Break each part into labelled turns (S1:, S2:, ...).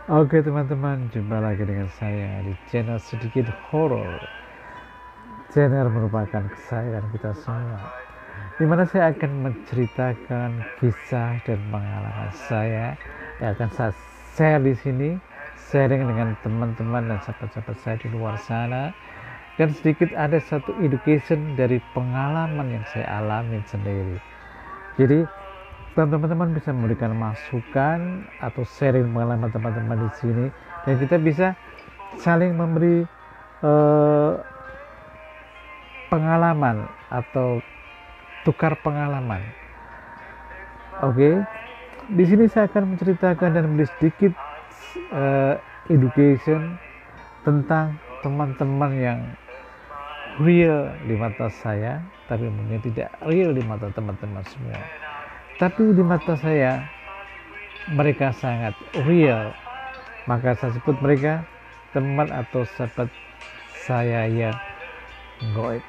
S1: Oke teman-teman, jumpa lagi dengan saya di channel Sedikit Horor. Channel merupakan kesayangan kita semua, dimana saya akan menceritakan kisah dan pengalaman saya yang akan saya share di sini, sharing dengan teman-teman dan sahabat-sahabat saya di luar sana, dan sedikit ada satu education dari pengalaman yang saya alami sendiri. Jadi teman-teman bisa memberikan masukan atau sharing pengalaman teman-teman di sini, dan kita bisa saling memberi pengalaman atau tukar pengalaman. Oke, di sini saya akan menceritakan dan memberi sedikit education tentang teman-teman yang real di mata saya, tapi mungkin tidak real di mata teman-teman semua. Tapi di mata saya mereka sangat real, maka saya sebut mereka teman atau sahabat saya yang goib.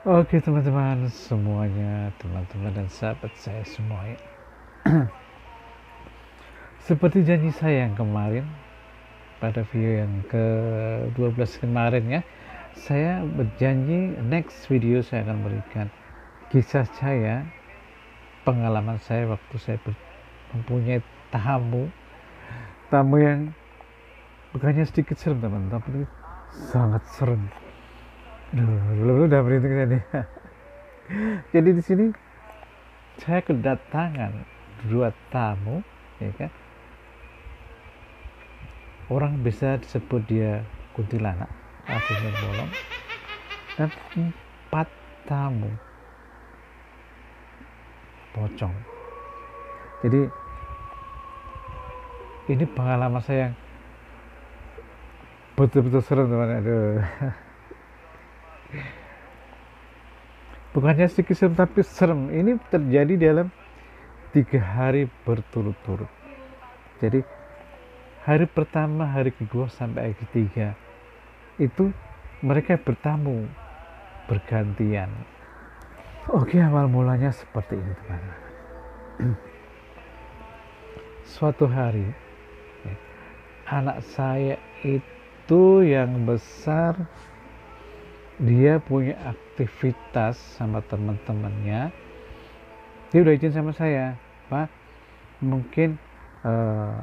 S1: Oke teman-teman semuanya, teman-teman dan sahabat saya semuanya. Seperti janji saya yang kemarin, pada video yang ke-12 kemarin ya, saya berjanji next video saya akan berikan kisah saya, pengalaman saya waktu saya mempunyai tamu yang bukannya sedikit serem teman-teman, tapi sangat serem. Belum udah berhenti tadi. Jadi di sini saya kedatangan 2 tamu, ya kan? Orang bisa disebut dia kuntilanak atau bolong, dan 4 tamu pocong. Jadi ini pengalaman saya yang betul-betul serem teman. Aduh. Bukannya sedikit serem, tapi serem. Ini terjadi dalam 3 hari berturut-turut. Jadi hari pertama, hari kedua sampai hari ketiga itu mereka bertamu bergantian. Oke, awal mulanya seperti ini teman-teman. Suatu hari anak saya itu yang besar, dia punya aktivitas sama teman-temannya. Dia udah izin sama saya, Pak, mungkin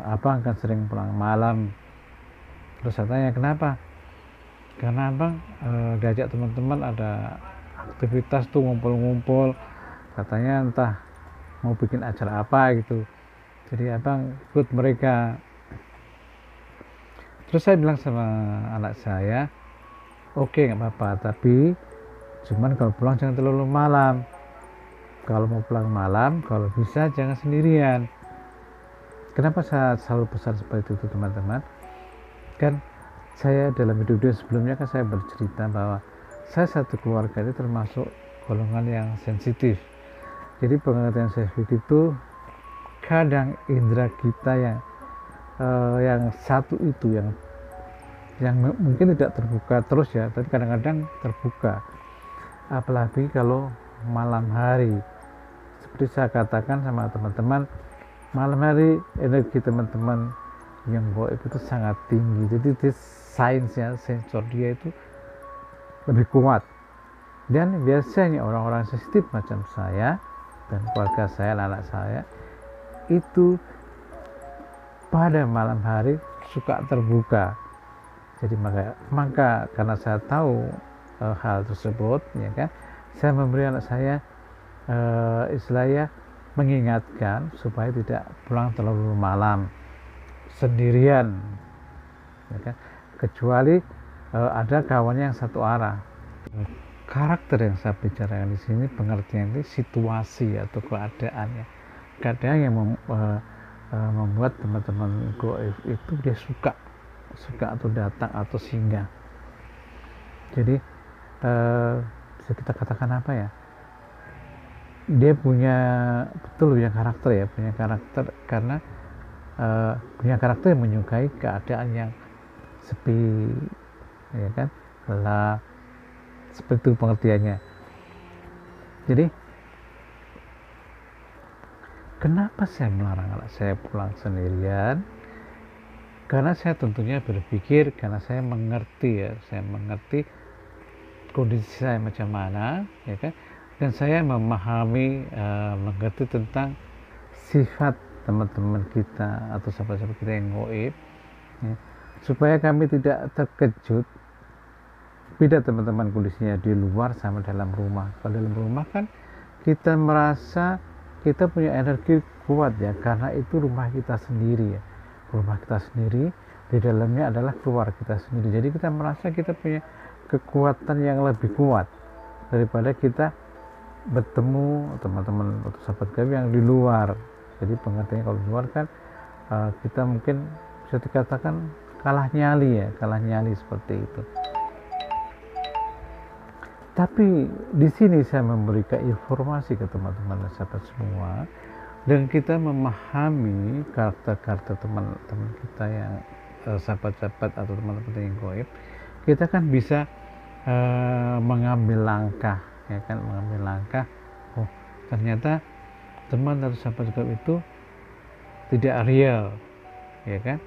S1: abang akan sering pulang malam. Terus saya tanya kenapa? Karena abang diajak teman-teman ada aktivitas tuh, ngumpul-ngumpul, katanya entah mau bikin acara apa gitu, jadi abang ikut mereka. Terus saya bilang sama anak saya, oke, nggak apa-apa, tapi cuman kalau pulang jangan terlalu malam. Kalau mau pulang malam, kalau bisa jangan sendirian. Kenapa saya selalu pesan seperti itu teman-teman? Kan saya dalam hidup dia sebelumnya kan saya bercerita bahwa saya satu keluarga itu termasuk golongan yang sensitif. Jadi pengertian sensitif itu kadang indera kita yang satu itu yang mungkin tidak terbuka terus ya, tapi kadang-kadang terbuka, apalagi kalau malam hari. Seperti saya katakan sama teman-teman, malam hari energi teman-teman yang goib itu sangat tinggi. Jadi sainsnya, sensor dia itu lebih kuat. Dan biasanya orang-orang sensitif macam saya dan keluarga saya, anak saya itu pada malam hari suka terbuka. Jadi maka karena saya tahu hal tersebut, ya kan, saya memberi anak saya istilahnya mengingatkan supaya tidak pulang terlalu malam sendirian, ya kan, kecuali ada kawannya yang satu arah. Karakter yang saya bicarakan di sini pengertian ini situasi atau keadaannya, kadang yang membuat teman-teman goib itu dia suka atau datang atau singgah. Jadi bisa kita katakan apa ya, dia punya karakter karena punya karakter yang menyukai keadaan yang sepi, ya kan, gelap, seperti itu pengertiannya. Jadi kenapa saya melarang anak saya pulang sendirian? Karena saya tentunya berpikir, karena saya mengerti kondisi saya macam mana, ya kan, dan saya memahami, mengerti tentang sifat teman-teman kita atau sahabat-sahabat kita yang goib, ya, supaya kami tidak terkejut. Beda teman-teman kondisinya di luar sama dalam rumah. Kalau dalam rumah kan kita merasa kita punya energi kuat, ya, karena itu rumah kita sendiri, ya, rumah kita sendiri, di dalamnya adalah keluarga kita sendiri. Jadi kita merasa kita punya kekuatan yang lebih kuat daripada kita bertemu teman-teman atau sahabat kami yang di luar. Jadi pengertiannya kalau di luar kan kita mungkin bisa dikatakan kalah nyali seperti itu. Tapi di sini saya memberikan informasi ke teman-teman dan sahabat semua, dan kita memahami karakter teman-teman kita yang sahabat-sahabat atau teman-teman kita yang goib, kita kan bisa mengambil langkah, ya kan, oh ternyata teman atau sahabat goib itu tidak real, ya kan,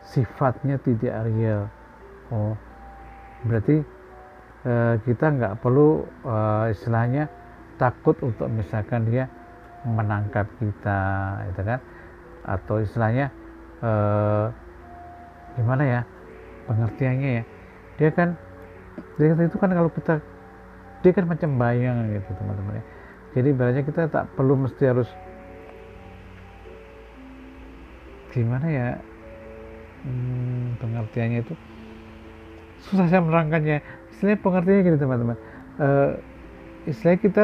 S1: sifatnya tidak real. Oh berarti kita nggak perlu istilahnya takut untuk misalkan dia menangkap kita, gitu kan, atau istilahnya gimana ya pengertiannya ya, dia kan itu kan kalau dia kan macam bayang gitu teman-teman ya. Jadi ibaratnya kita tak perlu mesti harus gimana ya, pengertiannya itu susah saya menerangkannya. Istilahnya pengertiannya gini teman-teman, istilahnya kita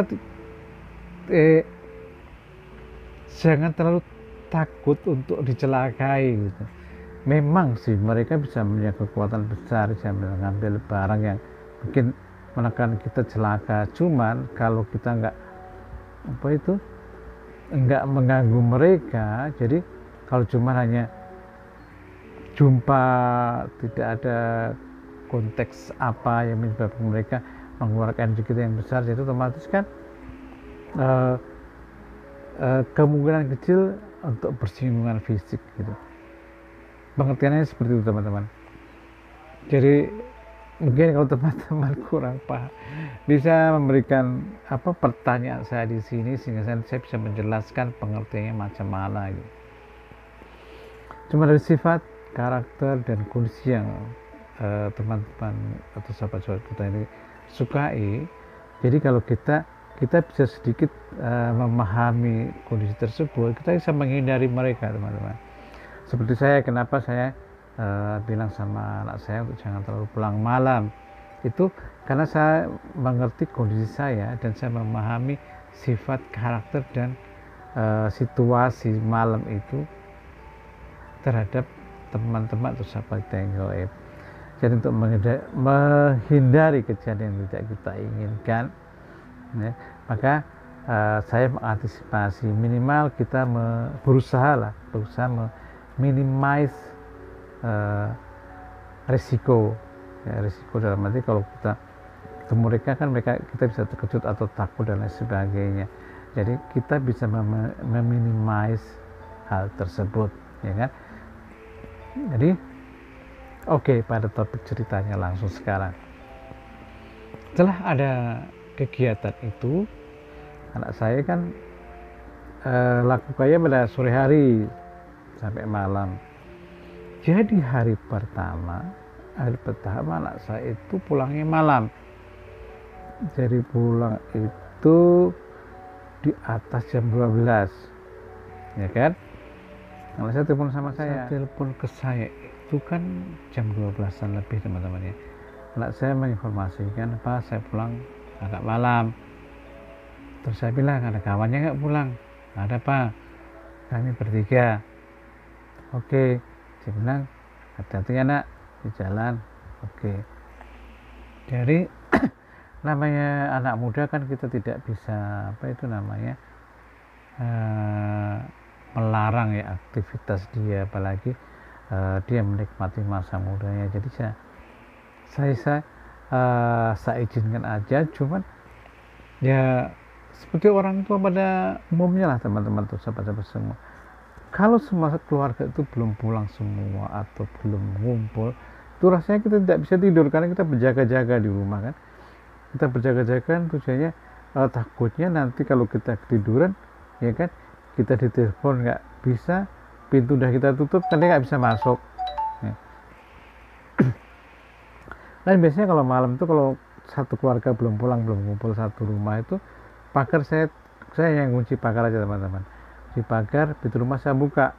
S1: jangan terlalu takut untuk dicelakai gitu. Memang sih mereka bisa punya kekuatan besar, bisa mengambil barang yang mungkin menekan kita celaka. Cuman kalau kita nggak mengganggu mereka, jadi kalau cuma hanya jumpa, tidak ada konteks apa yang menyebabkan mereka mengeluarkan energi kita yang besar, jadi otomatis kan kemungkinan kecil untuk bersinggungan fisik gitu. Pengertiannya seperti itu teman-teman. Jadi mungkin kalau teman-teman kurang paham, bisa memberikan pertanyaan saya di sini sehingga saya bisa menjelaskan pengertiannya macam mana gitu. Cuma dari sifat, karakter, dan kondisi yang teman-teman atau sahabat-sahabat kita ini sukai, jadi kalau kita bisa sedikit memahami kondisi tersebut, kita bisa menghindari mereka teman-teman. Seperti saya, kenapa saya bilang sama anak saya untuk jangan terlalu pulang malam, itu karena saya mengerti kondisi saya dan saya memahami sifat, karakter, dan situasi malam itu terhadap teman-teman atau sahabat kita yang gaib. Jadi untuk menghindari kejadian yang tidak kita inginkan, ya, maka saya mengantisipasi, minimal kita berusaha minimize risiko, ya, risiko dalam arti kalau kita ketemu mereka kita bisa terkejut atau takut dan lain sebagainya. Jadi kita bisa meminimize hal tersebut, ya kan. Jadi oke, pada topik ceritanya langsung sekarang. Setelah ada kegiatan itu, anak saya kan lakukannya pada sore hari sampai malam. Jadi hari pertama anak saya itu pulangnya malam. Jadi pulang itu di atas jam 12, ya kan. Anak saya telepon sama saya. Telepon ke saya itu kan jam 12-an lebih teman-teman ya. Anak saya menginformasikan, Pak, saya pulang agak malam. Terus saya bilang, ada kawannya nggak pulang? Ada, Pak. kami bertiga. Oke, dia bilang hati-hati anak di jalan. Oke, dari namanya anak muda kan kita tidak bisa apa itu namanya melarang ya aktivitas dia, apalagi dia menikmati masa mudanya. Jadi saya izinkan aja, cuman ya seperti orang tua pada umumnya lah teman-teman tuh, sahabat-sahabat semua, kalau semua keluarga itu belum pulang semua atau belum ngumpul, itu rasanya kita tidak bisa tidur karena kita berjaga-jaga di rumah kan. Kita berjaga-jaga tujuannya takutnya nanti kalau kita ketiduran ya kan, kita ditelepon nggak bisa, pintu udah kita tutup kan dia nggak bisa masuk ya. Dan biasanya kalau malam itu kalau satu keluarga belum pulang, belum ngumpul satu rumah itu, pagar saya yang kunci pagar aja teman-teman, di pagar, pintu rumah saya buka.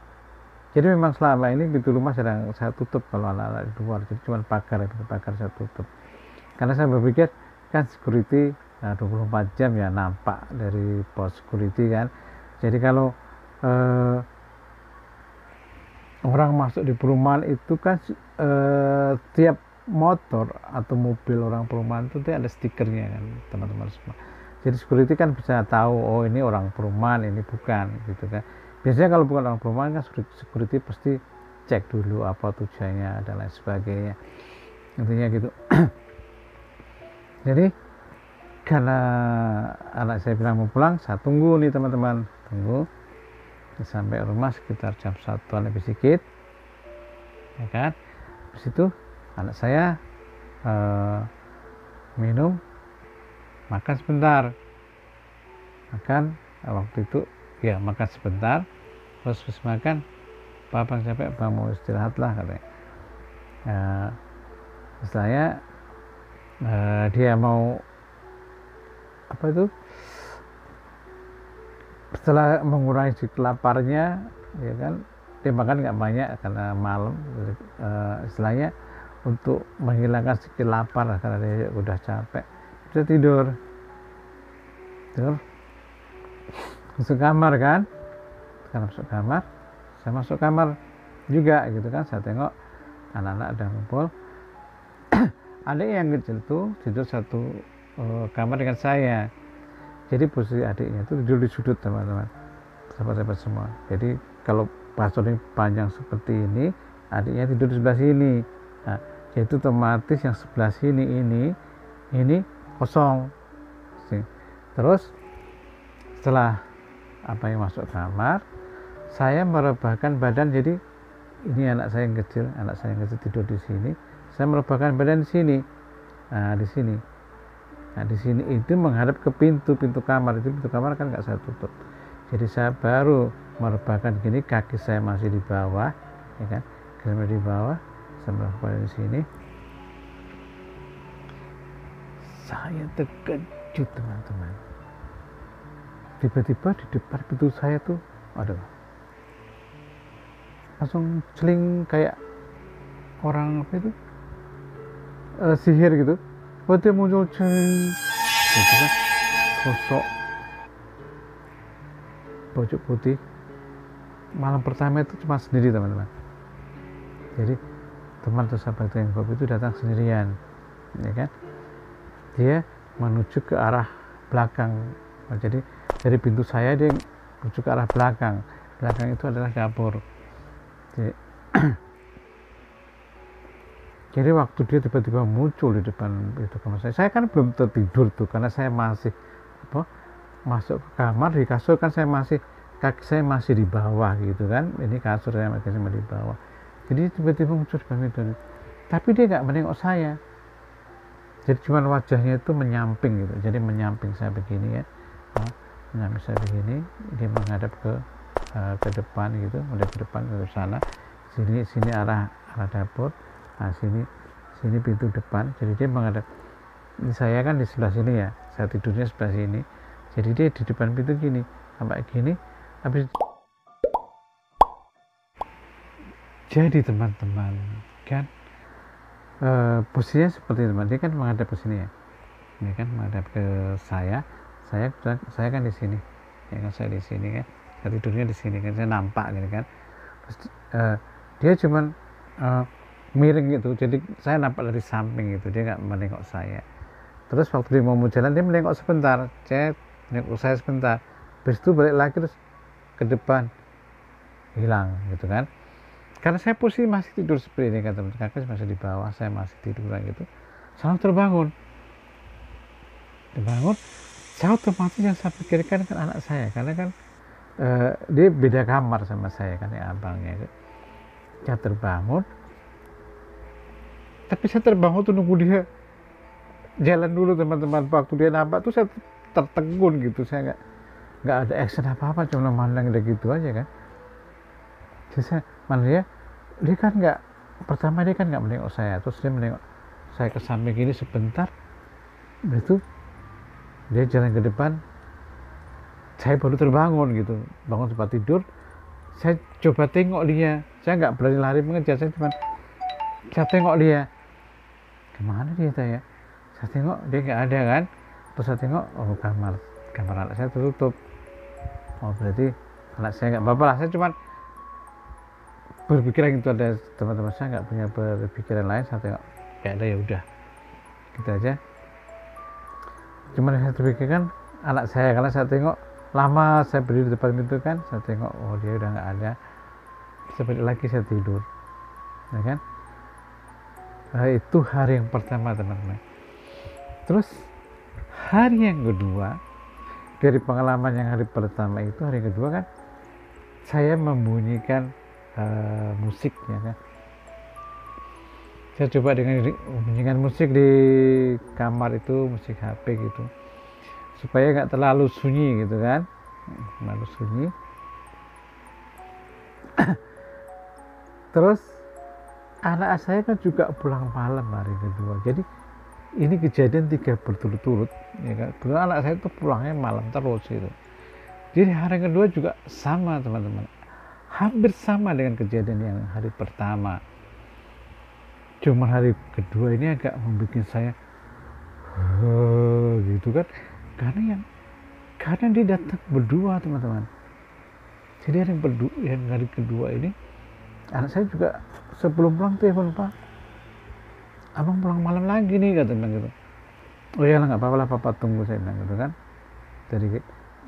S1: Jadi memang selama ini pintu rumah sedang saya tutup kalau anak-anak di luar, jadi cuma pagar saya tutup karena saya berpikir kan security 24 jam ya nampak dari pos security kan. Jadi kalau orang masuk di perumahan itu kan tiap motor atau mobil orang perumahan itu ada stikernya kan teman-teman semua. Jadi security kan bisa tahu oh ini orang perumahan, ini bukan gitu kan. Biasanya kalau bukan orang perumahan kan security pasti cek dulu apa tujuannya dan lain sebagainya, intinya gitu. Jadi karena anak saya bilang mau pulang, saya tunggu nih teman-teman, tunggu sampai rumah sekitar jam 1-an lebih sedikit ya kan. Habis itu anak saya minum, makan sebentar, waktu itu ya makan sebentar, terus makan, Bang capek Bang mau istirahat lah katanya. Saya dia mau apa itu, setelah mengurangi laparnya ya kan, dia makan nggak banyak karena malam, istilahnya untuk menghilangkan sedikit lapar karena dia udah capek, dia tidur masuk kamar kan. Karena masuk kamar, saya masuk kamar juga gitu kan. Saya tengok anak-anak udah ngumpul. Adik yang kecil tuh tidur satu kamar dengan saya. Jadi posisi adiknya itu tidur di sudut teman-teman, sahabat-sahabat semua. Jadi kalau kasurnya panjang seperti ini, adiknya tidur di sebelah sini. Nah, yaitu otomatis yang sebelah sini ini kosong. Terus setelah apa yang masuk kamar, saya merebahkan badan. Jadi ini anak saya yang kecil tidur di sini, saya merebahkan badan di sini. Nah di sini itu menghadap ke pintu kamar. Itu pintu kamar kan nggak saya tutup, jadi saya baru merebahkan gini, kaki saya masih di bawah ya kan, kaki di bawah, saya merebahkan di sini. Saya terkejut teman-teman, tiba-tiba di depan pintu saya tuh langsung celing kayak orang apa itu sihir gitu. Dia muncul celing gitu kan, sosok baju putih. Malam pertama itu cuma sendiri teman-teman, jadi teman atau sahabat yang kopi itu datang sendirian ya kan. Dia menuju ke arah belakang, jadi dari pintu saya dia menuju ke arah belakang itu adalah dapur. Jadi waktu dia tiba-tiba muncul di depan itu kamar saya kan belum tertidur tuh, karena saya masih masuk ke kamar, di kasur kan saya masih, kaki saya masih di bawah gitu kan, ini kasur saya masih di bawah. Jadi tiba-tiba muncul di depan itu, tapi dia nggak menengok saya, jadi cuma wajahnya itu menyamping gitu, jadi menyamping saya begini ya, menyamping saya begini, dia menghadap ke depan gitu, menghadap ke depan ke sana, sini arah dapur. Nah sini pintu depan, jadi dia menghadap. Ini saya kan di sebelah sini ya, saya tidurnya sebelah sini, jadi dia di depan pintu gini, sampai gini. Habis jadi teman-teman kan posisinya seperti teman, dia kan menghadap ke sini ya, ini kan menghadap ke saya kan di sini ya kan, saya di sini kan, saya tidurnya di sini kan, saya nampak gitu kan. Terus dia cuman miring gitu, jadi saya nampak dari samping gitu, dia nggak menengok saya. Terus waktu dia mau jalan, dia menengok sebentar, menengok saya sebentar, habis itu balik lagi terus ke depan, hilang gitu kan. Karena saya posisi masih tidur seperti ini kan teman, kakak masih di bawah, saya masih tiduran gitu, saya terbangun, saya otomatis yang saya pikirkan kan anak saya, karena kan dia beda kamar sama saya kan, ya abangnya gitu. Saya terbangun, tapi saya terbangun tuh nunggu dia jalan dulu teman-teman. Waktu dia nampak tuh saya tertegun gitu, saya nggak ada action apa-apa, cuma mandang dia gitu aja kan. Jadi saya mana dia kan nggak, pertama dia kan nggak menengok saya, terus dia menengok saya ke samping gini sebentar, itu dia jalan ke depan, saya baru terbangun gitu, bangun tempat tidur, saya coba tengok dia, saya nggak berani lari mengejar, saya tengok dia, kemana dia saya tengok dia nggak ada kan, terus saya tengok, oh kamar anak saya tertutup, oh berarti anak saya nggak apa-apa lah. Saya cuma berpikiran itu, ada teman-teman saya nggak punya berpikiran lain, saya tengok kayak ada, ya udah gitu aja. Cuman saya terpikirkan anak saya, karena saya tengok lama, saya berdiri di depan pintu kan, saya tengok oh dia udah nggak ada, seperti lagi saya tidur, ya kan. Itu hari yang pertama teman-teman. Terus hari yang kedua, dari pengalaman yang hari pertama itu, hari kedua kan saya membunyikan musik, ya kan. Saya coba dengan membunyikan musik di kamar itu, musik HP gitu, supaya nggak terlalu sunyi gitu kan, terlalu sunyi. Terus anak saya kan juga pulang malam hari kedua, jadi ini kejadian 3 berturut-turut, ya kan. Benar, anak saya itu pulangnya malam terus gitu. Jadi hari kedua juga sama teman-teman, hampir sama dengan kejadian yang hari pertama. Cuma hari kedua ini agak membuat saya gitu kan, karena dia datang berdua teman-teman. Jadi yang hari kedua ini anak saya juga sebelum pulang telepon, Pak, abang pulang malam lagi nih, kata bilang gitu. Oh ya nggak apa-apa lah, papa tunggu, saya bilang gitu kan. Dari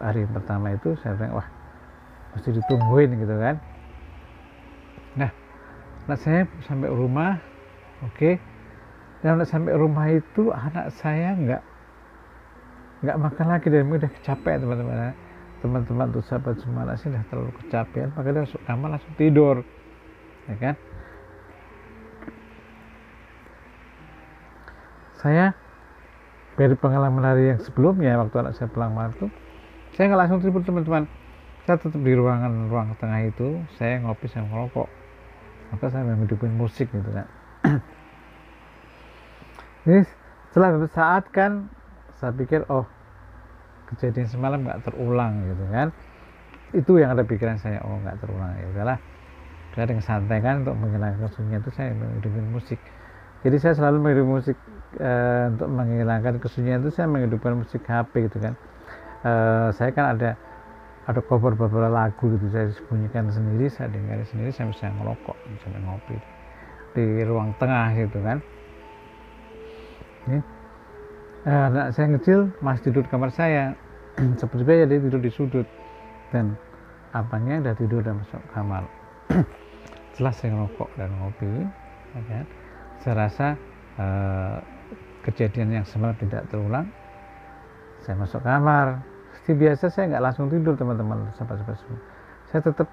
S1: hari pertama itu saya bilang wah mesti ditungguin gitu kan. Nah anak saya sampai rumah, oke. Dan anak sampai rumah itu anak saya nggak makan lagi, dan udah kecapean teman-teman tuh, sahabat semua, anak saya udah terlalu kecapean, maka dia masuk kamar langsung tidur, ya kan. Saya dari pengalaman hari yang sebelumnya, waktu anak saya pulang malam itu, saya nggak langsung tidur teman-teman, saya tetap di ruang tengah itu, saya ngopi, saya ngerokok, maka saya menghidupin musik gitu kan. Ini setelah beberapa saat kan saya pikir oh kejadian semalam nggak terulang gitu kan, itu yang ada pikiran saya, oh nggak terulang, ya udahlah. Saya dengan santai kan, untuk menghilangkan kesunyian itu saya menghidupin musik. Jadi saya selalu menghidupin musik untuk menghilangkan kesunyian itu, saya menghidupkan musik HP gitu kan. Saya kan ada cover beberapa lagu gitu, saya bunyikan sendiri, saya dengarin sendiri, saya bisa ngerokok sambil ngopi di ruang tengah gitu kan. Ini anak saya kecil masih tidur di kamar saya seperti biasa, dia tidur di sudut, dan abangnya udah tidur dan masuk kamar. Setelah saya ngerokok dan ngopi, ya kan, saya rasa kejadian yang semalam tidak terulang. Saya masuk kamar, seperti biasa saya nggak langsung tidur teman-teman, sahabat-sahabat semua. Saya tetap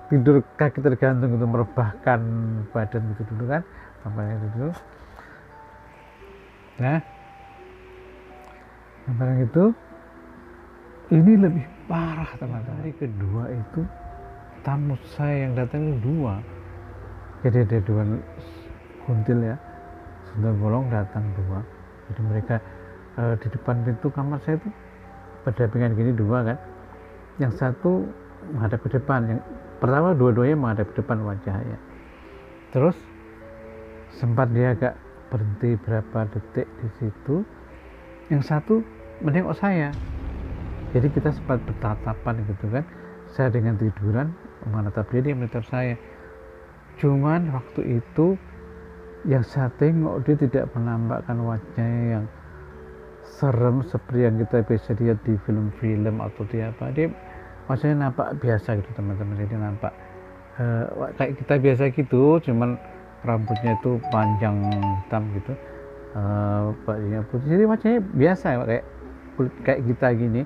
S1: tidur kaki tergantung untuk merebahkan badan gitu dulu kan, tampaknya dulu. Nah, barang itu ini lebih parah teman-teman. Hari kedua itu tamu saya yang datang itu 2, jadi ada 2 kuntil ya, sudah bolong datang 2. Jadi mereka di depan pintu kamar saya itu berdampingan gini 2 kan, yang satu menghadap ke depan, yang pertama dua-duanya menghadap ke depan wajahnya. Terus sempat dia agak berhenti berapa detik di situ, yang satu menengok saya, jadi kita sempat bertatapan gitu kan. saya dengan tiduran menatap dia menatap saya. Cuman waktu itu yang saya tengok, dia tidak menampakkan wajahnya yang serem seperti yang kita biasa lihat di film-film atau di apa. Dia wajahnya nampak biasa gitu teman-teman. Jadi nampak kayak kita biasa gitu, cuman rambutnya itu panjang hitam gitu, bajunya putih. Jadi wajahnya biasa kayak kita gini,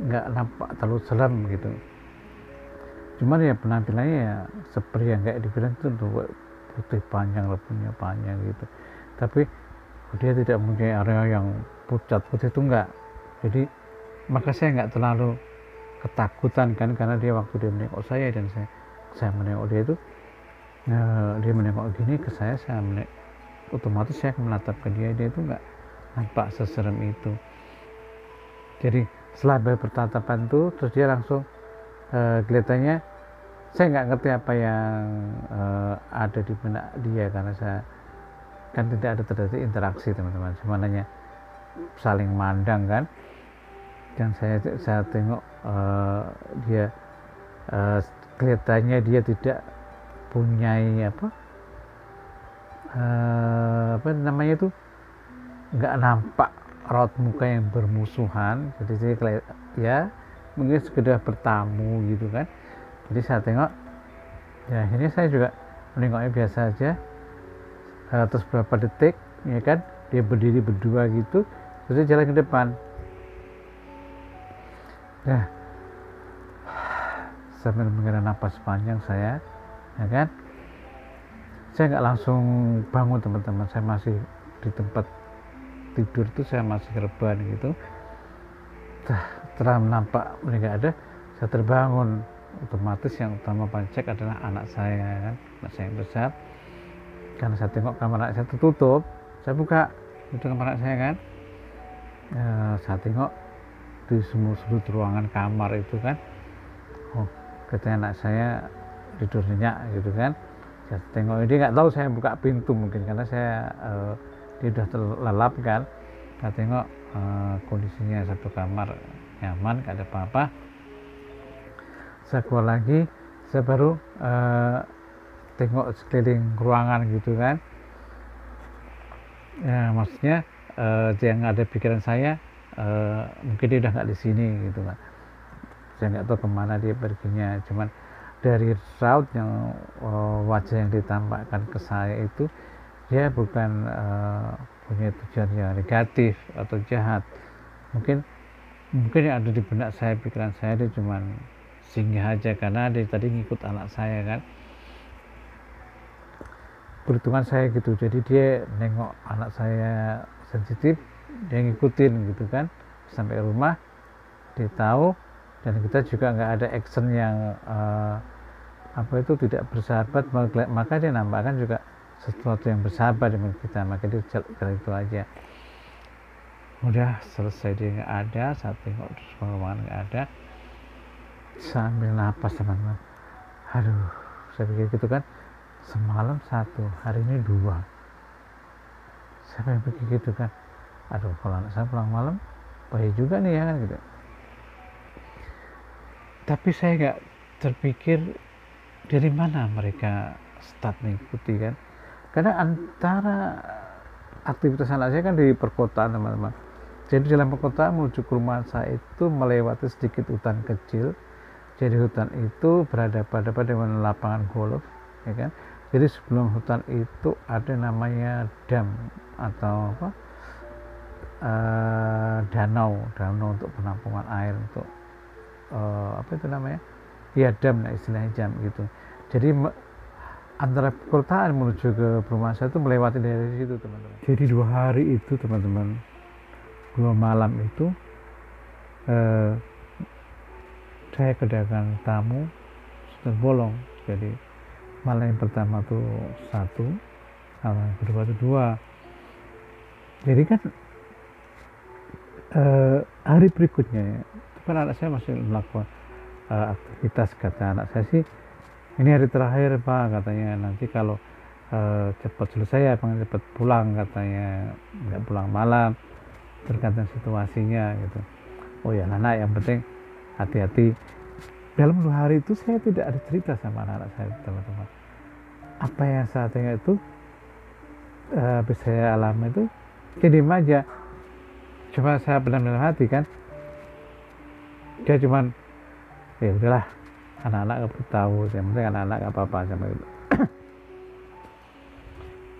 S1: nggak nampak terlalu serem gitu. Cuman ya penampilannya ya seperti yang kayak di film itu, putih panjang, rambutnya panjang gitu. Tapi dia tidak mempunyai area yang pucat putih itu enggak. Jadi maka saya nggak terlalu ketakutan kan, karena dia waktu dia menengok saya dan saya menengok dia itu, dia menengok gini ke saya otomatis saya menatap ke dia itu nggak nampak seserem itu. Jadi setelah bertatapan itu, terus dia langsung kelihatannya saya nggak ngerti apa yang ada di benak dia, karena saya kan tidak ada terjadi interaksi teman-teman, sebenarnya saling mandang kan. Dan saya tengok dia kelihatannya dia tidak punya apa namanya itu, nggak nampak raut muka yang bermusuhan. Jadi ya mungkin sekedar bertamu gitu kan. Jadi saya tengok ya, akhirnya saya juga menengoknya biasa aja. Terus beberapa detik ya kan, dia berdiri berdua gitu, terus dia jalan ke depan. Nah, sambil mengira napas panjang saya, ya kan, saya nggak langsung bangun teman-teman. Saya masih di tempat tidur itu, saya masih rebahan gitu. Setelah nampak mereka ada, saya terbangun. Otomatis yang utama pancek adalah anak saya kan, anak saya yang besar. Karena saya tengok kamar anak saya tertutup, saya buka itu kamar anak saya kan. Saya tengok di semua sudut ruangan kamar itu kan, oh katanya anak saya tidur nyenyak gitu kan. Saya tengok, dia nggak tahu saya buka pintu, mungkin karena dia udah terlelap kan. Saya tengok kondisinya satu kamar nyaman, nggak ada apa-apa. Saya keluar lagi, saya baru tengok sekeliling ruangan gitu kan. Ya, maksudnya yang ada pikiran saya, mungkin dia udah nggak di sini gitu kan. Saya nggak tahu kemana dia perginya. Cuman dari raut yang wajah yang ditampakkan ke saya itu, dia bukan punya tujuan yang negatif atau jahat. Mungkin yang ada di benak saya, pikiran saya, dia cuman singgah aja karena dia tadi ngikut anak saya kan. Perhitungan saya gitu. Jadi dia nengok anak saya sensitif, dia ngikutin gitu kan sampai rumah. Dia tahu, dan kita juga nggak ada action yang tidak bersahabat, maka dia nampakkan juga sesuatu yang bersahabat dengan kita, maka dia jalan itu aja. Udah selesai, dia nggak ada. Saya tengok terus ruangan nggak ada, sambil napas teman-teman. Aduh, saya pikir gitu kan, semalam 1, hari ini 2. Saya pikir gitu kan, aduh kalau anak saya pulang malam bahaya juga nih ya kan gitu. Tapi saya nggak terpikir dari mana mereka start mengikuti kan, karena antara aktivitas anak saya kan di perkotaan teman-teman. Jadi dalam perkotaan menuju ke rumah saya itu melewati sedikit hutan kecil. Jadi hutan itu berhadapan dengan lapangan golf ya kan. Jadi sebelum hutan itu ada namanya dam atau danau untuk penampungan air, untuk dam, nah istilahnya jam gitu. Jadi antara perkotaan menuju ke perumahan saya itu melewati dari situ teman-teman. Jadi 2 hari itu teman-teman, 2 malam itu saya kedatangan tamu terbolong. Jadi malam yang pertama tuh 1, malam yang kedua tuh 2. Jadi kan hari berikutnya itu kan anak saya masih melakukan aktivitas. Kata anak saya sih, ini hari terakhir Pak, katanya nanti kalau cepat selesai ya pengen cepat pulang, katanya nggak pulang malam, tergantung situasinya gitu. Oh ya anak, yang penting hati-hati dalam 2 hari itu saya tidak ada cerita sama anak-anak saya, teman-teman. Apa yang saya tengok itu habis saya alami itu diam aja. Cuma saya benar-benar hati kan, dia cuman ya udahlah, anak-anak gak perlu tahu, yang penting anak-anak gak apa-apa sama itu.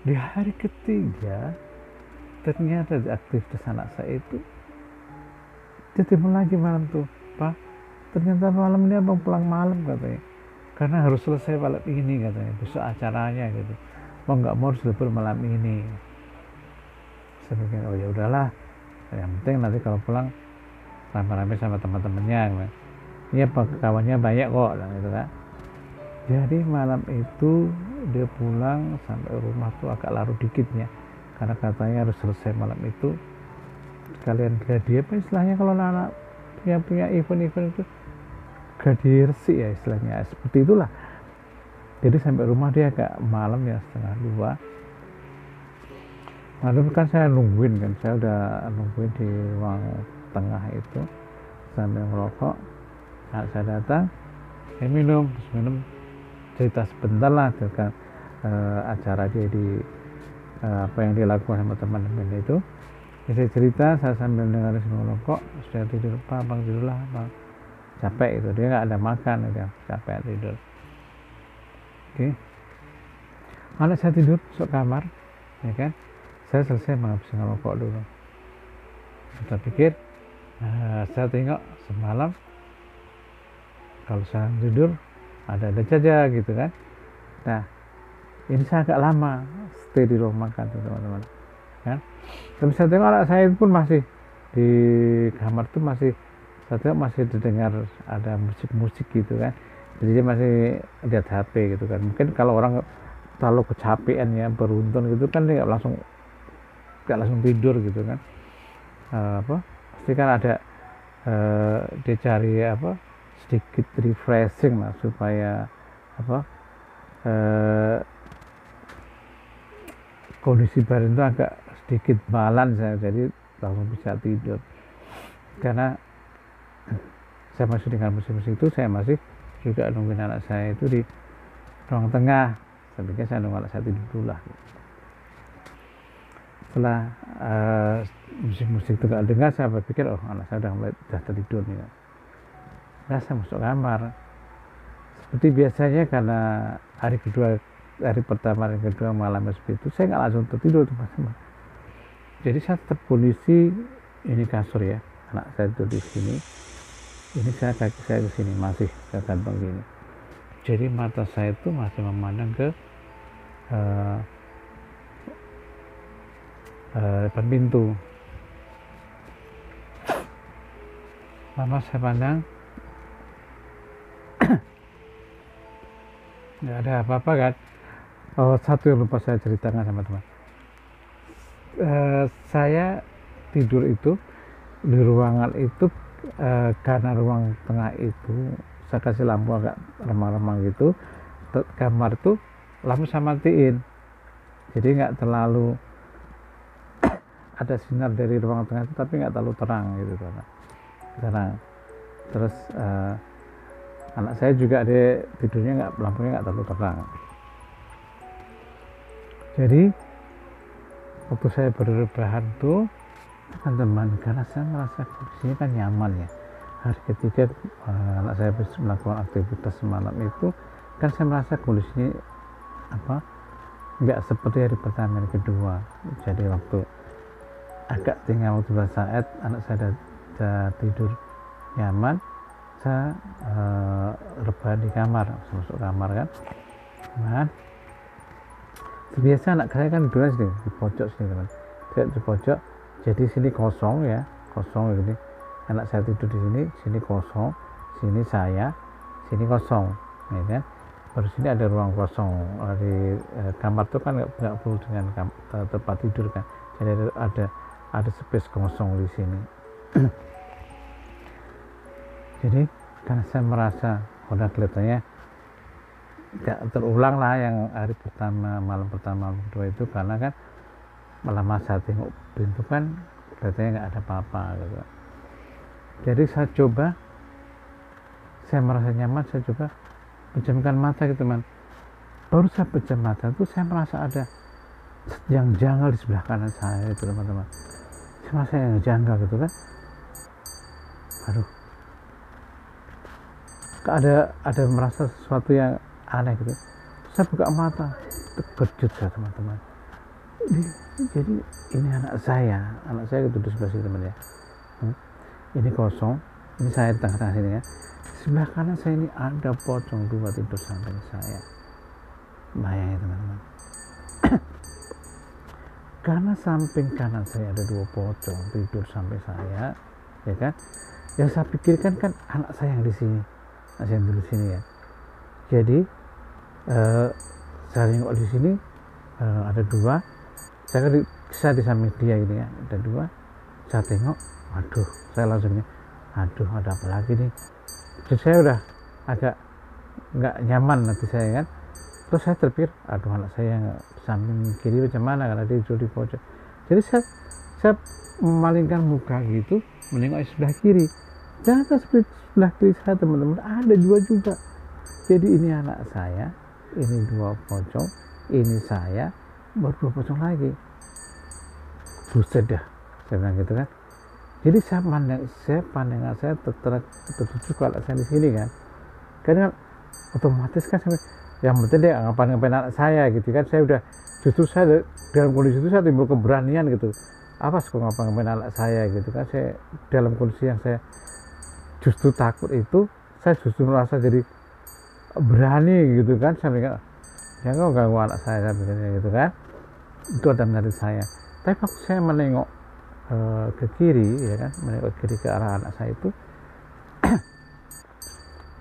S1: Di hari ketiga ternyata di aktivitas anak saya itu dia timbul lagi malam tuh, Pak, ternyata malam ini abang pulang malam katanya, karena harus selesai malam ini katanya, besok acaranya gitu, mau nggak mau harus libur malam ini. Saya pikir oh ya udahlah, yang penting nanti kalau pulang rame-rame sama teman-temannya, ya kawannya banyak kok gitu kan. Jadi malam itu dia pulang sampai rumah tuh agak larut dikitnya, karena katanya harus selesai malam itu sekalian gladi, apa istilahnya kalau anak punya event-event itu gladi resik ya istilahnya, seperti itulah. Jadi sampai rumah dia agak malam ya, 1:30. Lalu kan saya nungguin kan, saya udah nungguin di ruang tengah itu sambil merokok. Saat saya datang, saya minum cerita sebentar lah tentang acara dia di apa yang dia lakukan sama teman-teman itu. Saya cerita, saya sambil dengar merokok, sudah tidur, Pak, bang tidurlah, bang, capek itu, dia nggak ada makan, dia capek tidur. Oke, anak saya tidur masuk kamar, ya kan, saya selesai menghabiskan rokok dulu. Saya pikir, saya tengok semalam kalau saya tidur ada saja gitu kan. Nah, ini saya agak lama stay di rumah makan tuh teman-teman kan. Tapi saya tengok anak saya pun masih di kamar tuh masih, saya tengok masih didengar ada musik-musik gitu kan. Jadi dia masih lihat HP gitu kan. Mungkin kalau orang terlalu kecapean ya, beruntun gitu kan, dia nggak langsung tidur gitu kan. Pasti kan ada dia cari sedikit refreshing lah supaya kondisi badan itu agak sedikit balance ya, jadi langsung bisa tidur. Karena saya masih dengar musik-musik itu, saya masih juga nungguin anak saya itu di ruang tengah. Saya pikir saya nunggu anak saya tidur dulu lah. Setelah musik-musik itu gak dengar, saya berpikir oh anak saya udah tertidur nih. Nah, saya masuk kamar seperti biasanya, karena hari pertama dan kedua malam seperti itu saya nggak langsung tertidur teman-teman. Jadi saya tetap kondisi ini kasur ya, anak saya tidur di sini, ini kaki saya di sini masih saya gantung gini. Jadi mata saya itu masih memandang ke depan pintu. Lama saya pandang, nggak ada apa-apa kan. Satu yang lupa saya ceritakan sama teman, saya tidur itu di ruangan itu karena ruang tengah itu saya kasih lampu agak remang-remang gitu, kamar tuh lampu saya matiin, jadi nggak terlalu ada sinar dari ruang tengah itu, tapi nggak terlalu terang gitu kan. Terus anak saya juga dia tidurnya lampunya nggak terlalu terang. Jadi waktu saya berrebahan tuh teman-teman, karena saya merasa di sini kan nyaman ya. Hari ketiga anak saya melakukan aktivitas semalam itu kan saya merasa kondisinya nggak seperti hari pertama dan kedua. Jadi waktu agak tinggal waktu saat anak saya sudah tidur nyaman, saya rebahan di kamar, masuk kamar kan. Nah, biasa anak saya kan tidur sini di pojok sini teman, di pojok, jadi sini kosong ya, kosong gini. Anak saya tidur di sini kosong, sini saya, sini kosong, ya kan. Baru sini ada ruang kosong di kamar tuh kan nggak perlu dengan tempat tidur kan, jadi ada space kosong di sini. Jadi karena saya merasa udah kelihatannya tidak terulang lah yang hari pertama, malam pertama, malam kedua itu, karena kan malam saya tengok pintu kan kelihatannya nggak ada apa-apa gitu. Jadi saya coba saya merasa nyaman, saya juga pejamkan mata gitu teman. Baru saya pejam mata itu saya merasa ada yang janggal di sebelah kanan saya itu teman-teman. Saya merasa yang janggal gitu kan. Aduh, ada merasa sesuatu yang aneh gitu. Saya buka mata, terkejut saya teman-teman. Jadi ini anak saya gitu di sebelah sini teman ya. Ini kosong, ini saya di tengah-tengah sini ya. Sebelah kanan saya ini ada pocong 2 tidur samping saya. Bayangin teman-teman. Karena samping kanan saya ada 2 pocong tidur samping saya, ya kan? Yang saya pikirkan kan anak saya yang di sini, anak saya yang di sini ya. Jadi saya nengok di sini ada 2. Saya di samping dia gitu ya, ada 2. Saya tengok, waduh, saya langsung aduh, ada apa lagi nih? Terus saya udah agak nggak nyaman nanti saya kan. Terus saya terpikir, aduh, anak saya yang samping kiri macam mana karena dia di pojok. Jadi saya memalingkan muka gitu, menengok sebelah kiri. Ternyata sebelah kiri saya teman-teman ada 2 juga. Jadi ini anak saya, ini 2 pocong, ini saya, baru 2 pocong lagi. Buset dah, saya bilang gitu kan. Jadi pandangan saya tertuju ke anak saya di sini kan. Karena otomatis kan yang penting dia ngapain anak saya gitu kan. Saya dalam kondisi itu saya timbul keberanian gitu. Apa sih ngapain anak saya gitu kan. Saya dalam kondisi yang saya justru takut itu, saya justru merasa jadi berani gitu kan. Saya bilang, ya kau ganggu anak saya gitu kan. Itu ada dari saya. Tapi waktu saya menengok ke kiri ya kan, menengok ke kiri ke arah anak saya itu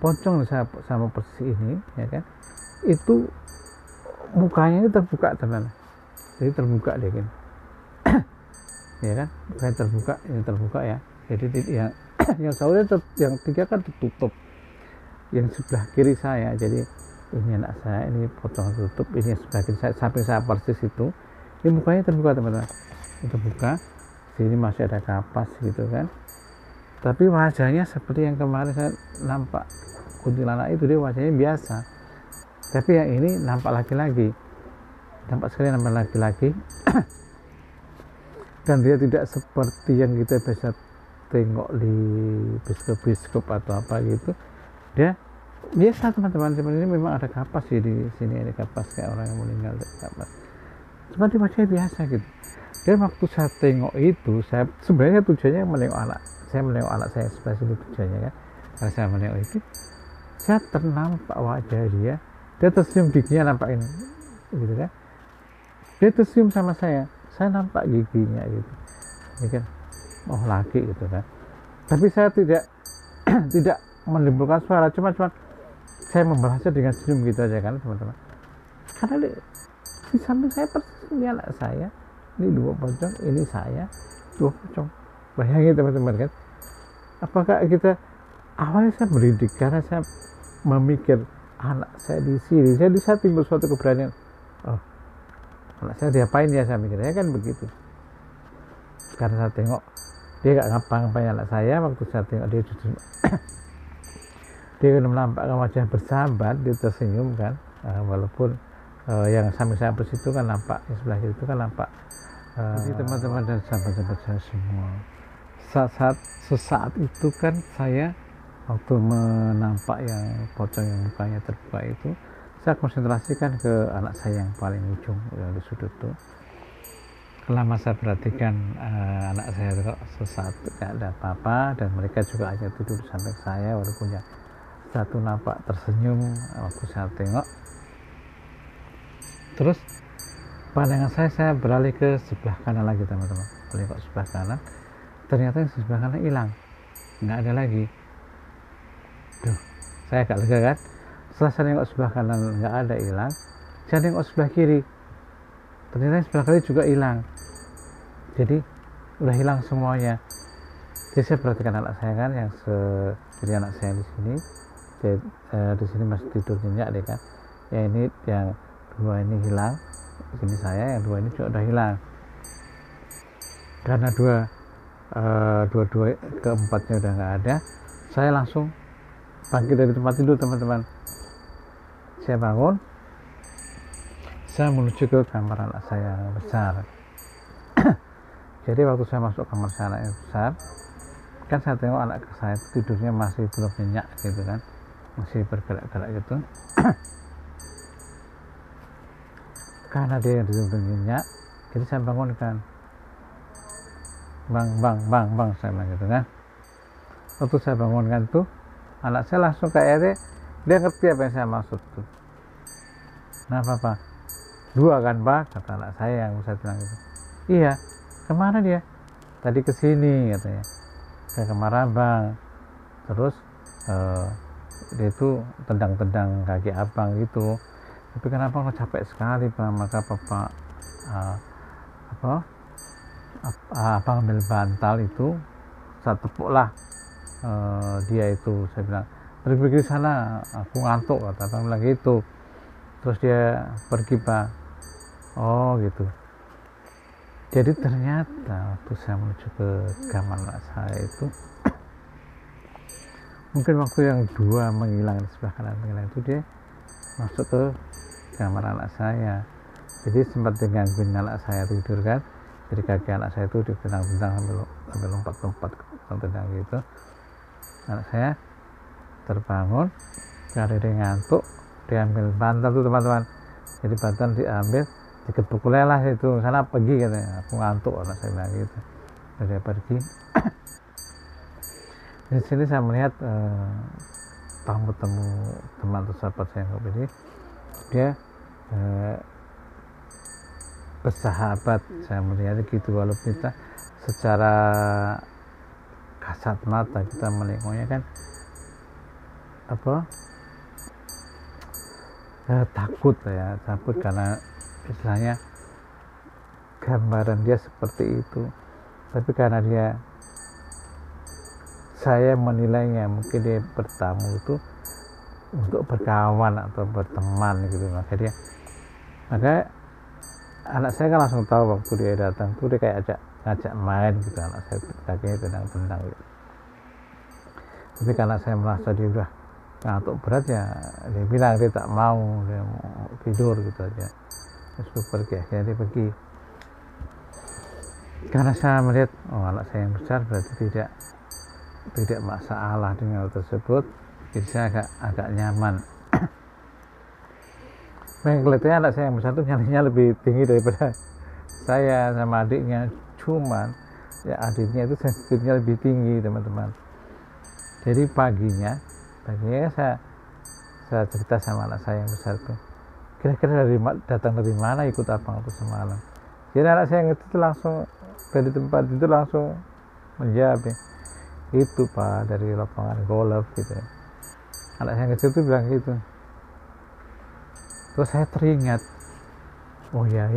S1: pocong sama persis ini ya kan, itu mukanya ini terbuka teman, jadi terbuka deh kan. Ya kan, mukanya terbuka, ini terbuka ya. Jadi yang satunya yang 3 kan tertutup, yang sebelah kiri saya. Jadi ini anak saya, ini pocong tertutup, ini sebelah kiri saya, samping saya persis itu, ini mukanya terbuka teman-teman, terbuka. Sini masih ada kapas gitu kan, tapi wajahnya seperti yang kemarin saya nampak kuntilanak itu, dia wajahnya biasa. Tapi yang ini nampak laki-laki, nampak sekali nampak laki-laki. Dan dia tidak seperti yang kita biasa tengok di biskop atau apa gitu. Dia biasa teman-teman, ini memang ada kapas sih di sini, ada kapas kayak orang yang meninggal, kapas. Cuma dia wajahnya biasa gitu. Dan waktu saya tengok itu, saya sebenarnya tujuannya menengok anak saya sebelah sini tujuannya kan. Karena saya menengok itu, saya ternampak wajah dia tersenyum, giginya nampakin gitu kan. Dia tersenyum sama saya nampak giginya gitu. Mikir, oh laki gitu kan. Tapi saya tidak tidak menimbulkan suara, cuma saya membalasnya dengan senyum gitu aja kan teman-teman. Karena di samping saya persis ini anak saya. Ini 2 pocong, ini saya, 2 pocong. Bayangin teman-teman kan. Apakah kita awalnya saya merinding karena saya memikir anak saya di sini. Saya timbul suatu keberanian. Oh, anak saya diapain ya, saya mikirnya kan begitu. Karena saya tengok dia gak ngapa-ngapain anak saya. Waktu saya tengok dia justru dia menampakkan wajah bersahabat, dia tersenyum kan. Walaupun yang samping saya persis itu kan nampak, yang sebelah kiri itu kan nampak. Jadi teman-teman dan sahabat-sahabat saya semua, sesaat itu kan saya waktu menampak yang pocong yang mukanya terbuka itu, saya konsentrasikan ke anak saya yang paling ujung yang di sudut itu. Lama saya perhatikan anak saya itu sesaat tidak ada apa-apa, dan mereka juga hanya tidur di samping saya, walaupun yang satu nampak tersenyum waktu saya tengok. Terus pandangan saya beralih ke sebelah kanan lagi teman-teman. Tengok sebelah kanan, ternyata yang sebelah kanan hilang, nggak ada lagi. Duh, saya agak lega kan. Setelah saya nengok sebelah kanan nggak ada, hilang, saya nengok sebelah kiri, ternyata yang sebelah kiri juga hilang. Jadi udah hilang semuanya. Jadi saya perhatikan anak saya kan, jadi anak saya di sini, di sini masih tidur nyenyak deh kan. Ya ini yang 2 ini hilang. Ini saya, yang 2 ini juga udah hilang. Karena dua keempatnya udah nggak ada, saya langsung bangkit dari tempat tidur teman-teman. Saya bangun, saya menuju ke kamar anak saya yang besar. Jadi waktu saya masuk kamar saya anak yang besar, kan saya tengok anak saya tidurnya masih belum nyenyak gitu kan, masih bergerak-gerak gitu. Karena dia belum nyenyak, jadi saya bangunkan, bang, saya bilang gitu kan. Waktu saya bangunkan tuh, anak saya langsung kayak dia ngerti apa yang saya maksud tuh. Nah papa, 2 kan pak, kata anak saya yang saya bilang gitu. Iya, kemana dia? Tadi kesini katanya, ke kamar abang. Terus dia itu tendang-tendang kaki abang gitu. Tapi kenapa kok capek sekali pak? Maka papa abang ambil bantal itu, saya tepuk lah dia itu. Saya bilang, pergi sana, aku ngantuk, kata abang bilang gitu. Terus dia pergi pak. Oh gitu. Jadi ternyata waktu saya menuju ke kamar anak saya itu, mungkin waktu yang 2 menghilang di sebelah kanan menghilang itu, dia masuk ke kamar anak saya. Jadi sempat digangguin anak saya tidur kan. Jadi kaki anak saya itu ditendang-tendang sambil lompat-lompat tendang gitu. Anak saya terbangun karena dia ngantuk, dia ambil bantal tuh teman-teman. Jadi bantal diambil, dikepuk lelah itu, sana pergi katanya, aku ngantuk, anak saya bilang gitu. Terus dia pergi. Di sini saya melihat temu teman atau sahabat saya yang ini, dia bersahabat. Saya melihat gitu, walaupun kita secara kasat mata kita menengoknya kan takut karena istilahnya gambaran dia seperti itu. Tapi karena saya menilainya mungkin dia bertamu itu untuk berkawan atau berteman gitu, maka anak saya kan langsung tahu waktu dia datang tuh dia kayak ngajak main gitu. Anak saya kakinya tendang-tendang gitu. Tapi karena saya merasa dia udah ngantuk berat, ya dia bilang dia tak mau, dia mau tidur gitu aja. Terus pergi, akhirnya dia pergi. Karena saya melihat anak saya yang besar berarti tidak masalah dengan hal tersebut, jadi saya agak nyaman. Kelihatannya anak saya yang besar itu nyalinya lebih tinggi daripada saya sama adiknya. Cuman ya adiknya itu sensitifnya lebih tinggi teman-teman. Jadi paginya saya cerita sama anak saya yang besar tuh, kira-kira datang dari mana ikut abang itu semalam. Jadi anak saya yang itu langsung dari tempat itu langsung menjawab, itu pak dari lapangan golf gitu. Anak saya yang kecil tuh bilang gitu. Terus saya teringat, oh ya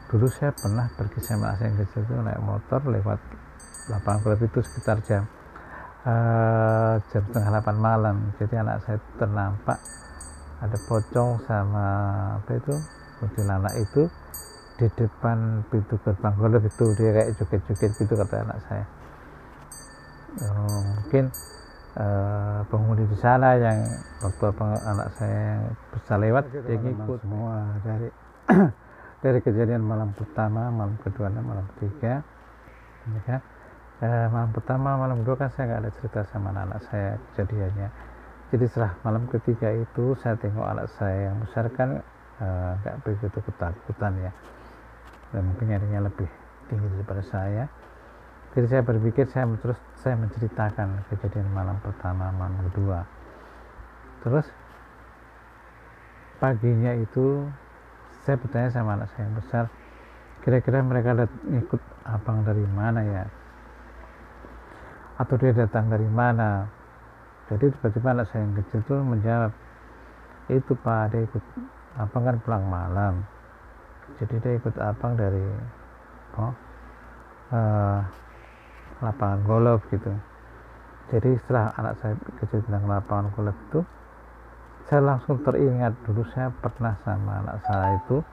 S1: dulu saya pernah pergi sama anak saya yang kecil itu naik motor lewat lapangan golf itu sekitar jam 7:30 malam. Jadi anak saya ternampak ada pocong sama kuntilanak itu di depan pintu gerbang golf itu, dia kayak joget-joget gitu, kata anak saya. Mungkin penghuni di sana yang waktu anak saya bisa lewat, dia ngikut semua dari kejadian malam pertama, malam kedua, dan malam ketiga. Ya kan? Malam pertama, malam kedua kan saya nggak ada cerita sama anak saya kejadiannya. Jadi setelah malam ketiga itu saya tengok anak saya yang besar kan nggak begitu ketakutan ya, dan mungkin nyarinya lebih tinggi daripada saya. Jadi saya berpikir saya menceritakan kejadian malam pertama, malam kedua. Terus paginya itu saya bertanya sama anak saya yang besar, kira-kira mereka ngikut abang dari mana ya, atau dia datang dari mana. Jadi tiba-tiba anak saya yang kecil tuh menjawab, itu pak, dia ikut abang kan pulang malam, jadi dia ikut abang dari lapangan golf gitu. Jadi setelah anak saya kecil bilang lapangan golf itu, saya langsung teringat dulu saya pernah sama anak saya itu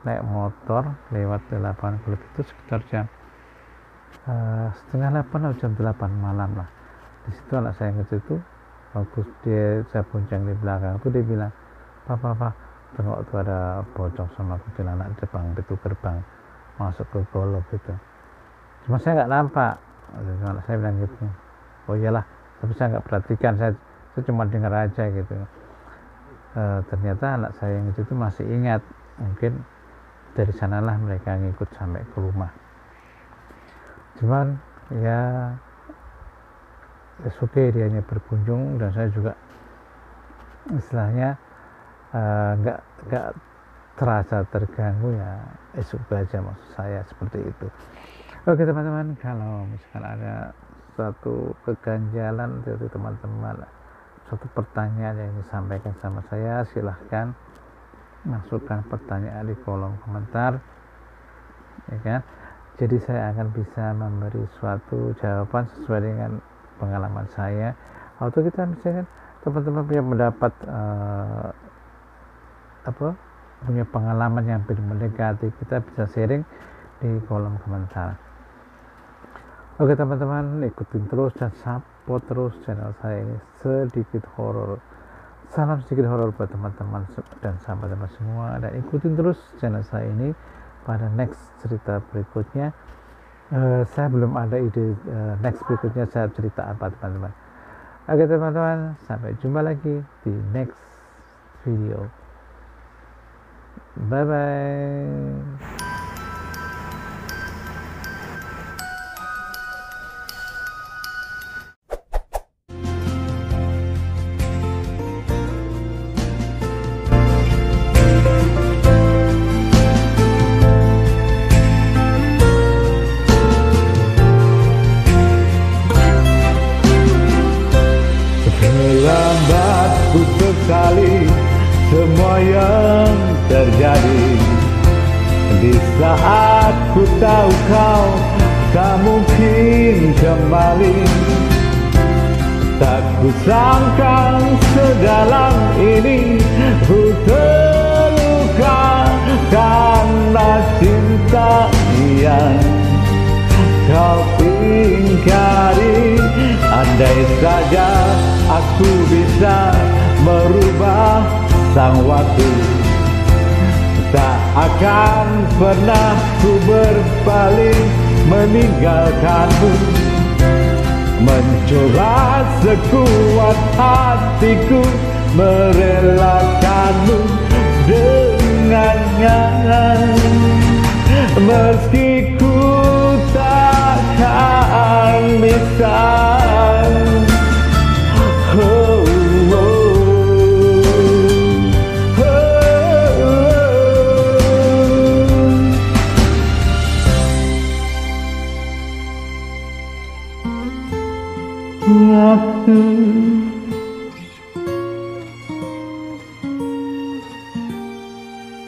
S1: naik motor lewat di lapangan golf itu sekitar jam 7:30 atau jam 8 malam lah. Di situ anak saya yang kecil itu waktu saya bonceng di belakang tuh dia bilang, Papa, tengok tuh ada pocong sama kuntilanak depan pintu gerbang masuk ke golok gitu. Cuma saya nggak nampak. Anak saya bilang gitu. Oh iyalah, tapi saya nggak perhatikan, saya cuma dengar aja gitu. Ternyata anak saya yang itu masih ingat, mungkin dari sanalah mereka ngikut sampai ke rumah. Cuman ya oke, dia hanya berkunjung dan saya juga istilahnya nggak terasa terganggu ya, aja maksud saya seperti itu. Oke teman-teman, kalau misalkan ada suatu keganjalan dari teman-teman, suatu pertanyaan yang disampaikan sama saya, silahkan masukkan pertanyaan di kolom komentar, ya kan? Jadi saya akan bisa memberi suatu jawaban sesuai dengan pengalaman saya. Atau kita misalkan teman-teman punya pendapat punya pengalaman yang negatif, kita bisa sharing di kolom komentar. Oke teman-teman, ikutin terus dan support terus channel saya ini Sedikit Horor. Salam sedikit horor buat teman-teman dan sahabat-sahabat semua, dan ikutin terus channel saya ini pada next cerita berikutnya. Saya belum ada ide next berikutnya saya cerita apa teman-teman. Oke teman-teman, sampai jumpa lagi di next video. Bye bye. Terlambat ku sesali semua yang terjadi. Di saat ku tahu kau tak mungkin kembali, tak ku sangka sedalam ini ku terluka karena cinta yang kau ingkari. Andai saja aku bisa merubah sang waktu, tak akan pernah ku berpaling meninggalkanmu. Mencoba sekuat hatiku merelakanmu dengannya, meski ku takkan bisa.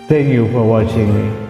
S1: Thank you for watching me.